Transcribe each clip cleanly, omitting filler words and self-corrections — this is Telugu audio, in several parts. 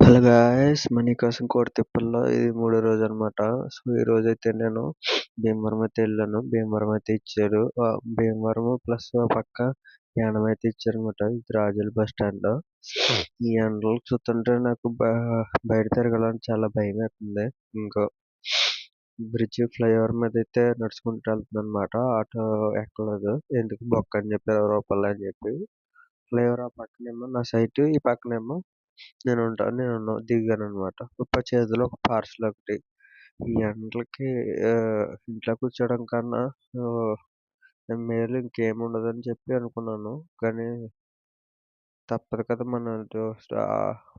Hello guys! మనీ కోసం కోటి తిప్పల్లో ఇది మూడో రోజనమాట. సో, ఈరోజైతే నేను భీమవరం అయితే ఎళ్ళాను. భీమవరం అయితే ఇచ్చారు. భీమవరం ప్లస్ ఓ పక్క యానం అయితే ఇచ్చారనమాట. ఇది రాజోలు బస్ స్టాండ్. ఈ ఎండలు చూస్తుంటే నాకు బయట తిరగాలని చాలా భయమేస్తుంది. ఇంకో బ్రిడ్జి ఫ్లైఓవర్ మీద అయితే నడుచుకుంటూ వెళ్తున్నానమాట. ఆటో ఎక్కలేదు. ఎందుకు బొక్క అని చెప్పి రూపాయలు అని చెప్పి. ఫ్లైఓవర్ ఆ పక్కనేమో నా సైటు, ఈ పక్కనేమో నేను దిగాననమాట. చేతిలో ఒక పార్సెల్ ఒకటి. ఈ ఎండలకి ఇంట్లో కూర్చోవడం కన్నా మేలు ఇంకేముండదని చెప్పి అనుకున్నాను. కానీ తప్పదు కదా!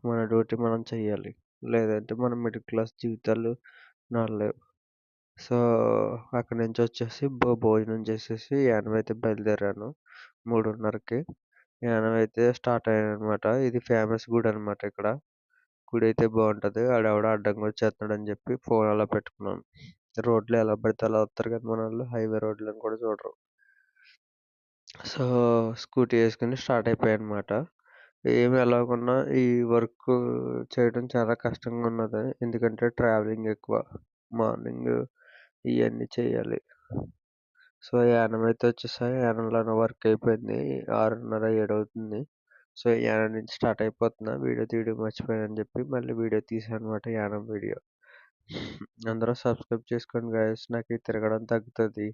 మన డ్యూటీ మనం చెయ్యాలి. లేదంటే మన మిడిల్ క్లాస్ జీవితాలు నడలేవు. సో, అక్కడి నుంచి వచ్చేసి భోజనం చేసేసి యానం అయితే బయలుదేరాను 3:30కి. యానం అయితే స్టార్ట్ అయ్యాననమాట. ఇది ఫేమస్ గుడి అనమాట ఇక్కడ. గుడైతే బాగుంటది. ఆడెవడో అడ్డంగా వచ్చేస్తున్నాడని చెప్పి ఫోన్ అలా పెట్టుకున్నాను. రోడ్లో ఎలా పడితే అలా వస్తారు కదా మనోళ్ళు. హైవే రోడ్లను కూడా చూడరు. సో, స్కూటీ వేసుకుని స్టార్ట్ అయిపోయానమాట. ఏమి ఎలాగున్నా ఈ వర్క్ చేయడం చాలా కష్టంగా ఉన్నది. ఎందుకంటే ట్రావెలింగ్ ఎక్కువ. మార్నింగ్ ఇవన్నీ చేయాలి. సో, యానం అయితే వచ్చేసా. యానంలోనే వర్క్ అయిపోయింది. 6:30, 7 అవుతుంది. సో, యానం నుంచి స్టార్ట్ అయిపోతున్నా. వీడియో తీయడం మర్చిపోయానని చెప్పి మళ్ళీ వీడియో తీసానమాట, యానం వీడియో. అందరూ సబ్స్క్రైబ్ చేసుకోండి గాయ్స్. నాకు ఈ తిరగడం తగ్గుతుంది.